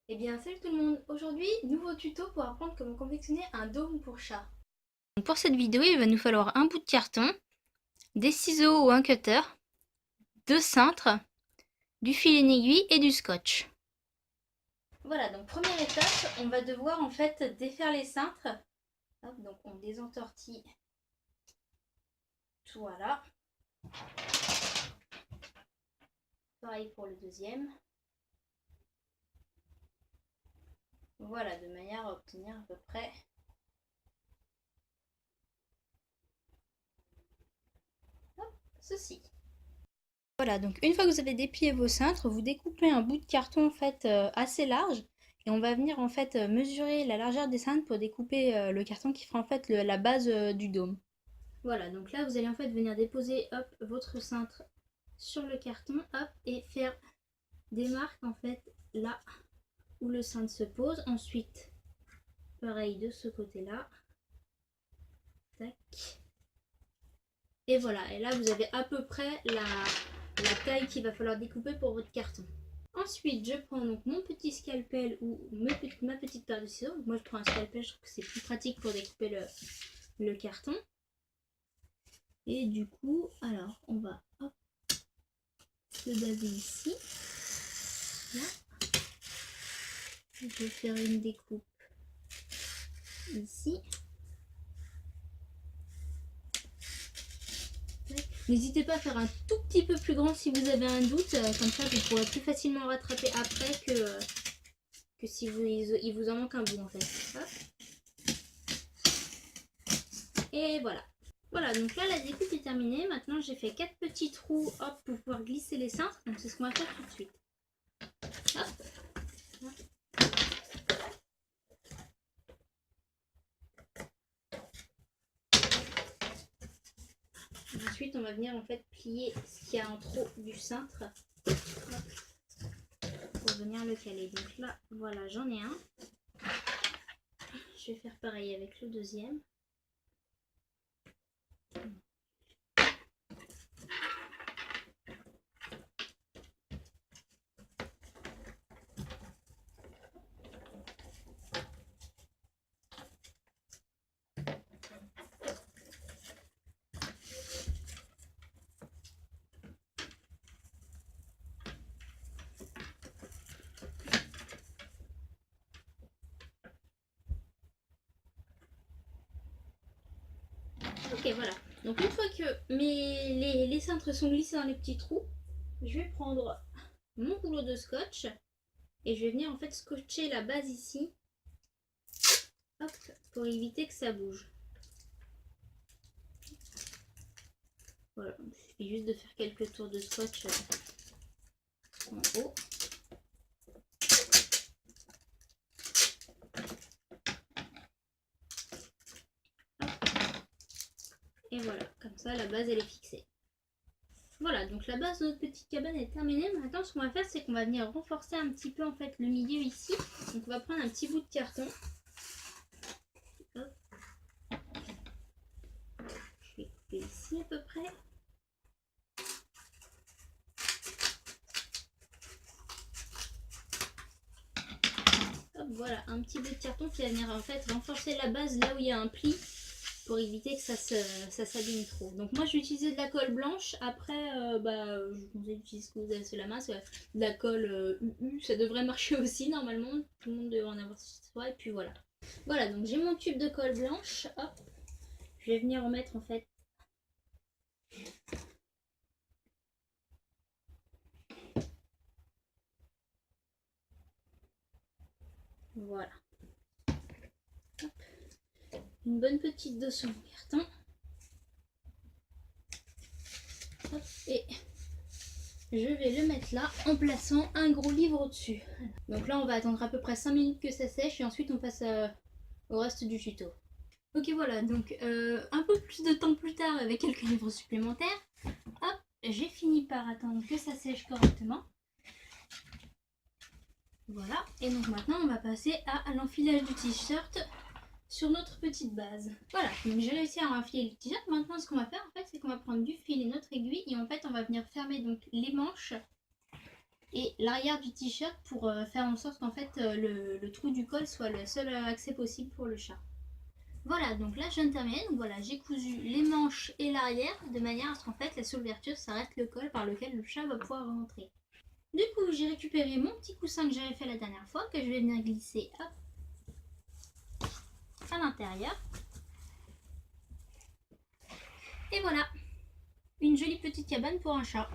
Eh bien salut tout le monde, aujourd'hui nouveau tuto pour apprendre comment confectionner un dôme pour chat. Donc pour cette vidéo il va nous falloir un bout de carton, des ciseaux ou un cutter, deux cintres, du fil en aiguille et du scotch. Voilà, donc première étape, on va devoir en fait défaire les cintres. Hop, donc on les entortille, voilà. Pareil pour le deuxième. Voilà, de manière à obtenir à peu près ceci. Voilà, donc une fois que vous avez déplié vos cintres, vous découpez un bout de carton en fait assez large et on va venir en fait mesurer la largeur des cintres pour découper le carton qui fera en fait la base du dôme. Voilà, donc là vous allez en fait venir déposer hop votre cintre sur le carton hop et faire des marques en fait là où le cintre se pose. Ensuite, pareil de ce côté-là. Tac. Et voilà, et là vous avez à peu près la taille qu'il va falloir découper pour votre carton. Ensuite, je prends donc mon petit scalpel ou ma petite paire de ciseaux. Moi, je prends un scalpel, je trouve que c'est plus pratique pour découper le carton. Et du coup, alors, on va hop, se baser ici. Là. Je vais faire une découpe ici. N'hésitez pas à faire un tout petit peu plus grand si vous avez un doute, comme ça vous pourrez plus facilement rattraper après que si il vous en manque un bout en fait. Hop. Et voilà. Voilà, donc là la découpe est terminée. Maintenant j'ai fait 4 petits trous hop, pour pouvoir glisser les cintres. Donc c'est ce qu'on va faire tout de suite. Hop. Ensuite on va venir en fait plier ce qu'il y a en trop du cintre. Hop, pour venir le caler. Donc là voilà, j'en ai un. Je vais faire pareil avec le deuxième. Ok, voilà. Donc une fois que les cintres sont glissés dans les petits trous, je vais prendre mon rouleau de scotch et je vais venir en fait scotcher la base ici. Hop, pour éviter que ça bouge. Voilà, il suffit juste de faire quelques tours de scotch en haut. Et voilà, comme ça la base elle est fixée. Voilà, donc la base de notre petite cabane est terminée. Maintenant ce qu'on va faire c'est qu'on va venir renforcer un petit peu en fait le milieu ici. Donc on va prendre un petit bout de carton. Hop. Je vais couper ici à peu près. Hop, voilà, un petit bout de carton qui va venir en fait renforcer la base là où il y a un pli pour éviter que ça s'abîme trop. Donc moi j'ai utilisé de la colle blanche. Après, je vous conseille d'utiliser ce que vous avez sous la main. De la colle UU, ça devrait marcher aussi normalement. Tout le monde devrait en avoir sur soi. Et puis voilà. Voilà, donc j'ai mon tube de colle blanche. Hop, je vais venir en mettre en fait. Voilà. Hop. Une bonne petite dose sur mon carton. Hop, et je vais le mettre là en plaçant un gros livre au-dessus. Donc là on va attendre à peu près 5 minutes que ça sèche et ensuite on passe au reste du tuto. Ok voilà, donc un peu plus de temps plus tard avec quelques livres supplémentaires, hop, j'ai fini par attendre que ça sèche correctement. Voilà, et donc maintenant on va passer à l'enfilage du t-shirt sur notre petite base. Voilà, donc j'ai réussi à enfiler le t-shirt. Maintenant ce qu'on va faire en fait c'est qu'on va prendre du fil et notre aiguille et en fait on va venir fermer donc les manches et l'arrière du t-shirt pour faire en sorte qu'en fait le trou du col soit le seul accès possible pour le chat. Voilà, donc là je viens de terminer. Donc voilà, j'ai cousu les manches et l'arrière de manière à ce qu'en fait la seule ouverture ça reste le col par lequel le chat va pouvoir rentrer. Du coup, j'ai récupéré mon petit coussin que j'avais fait la dernière fois, que je vais venir glisser à l'intérieur. Et voilà, une jolie petite cabane pour un chat.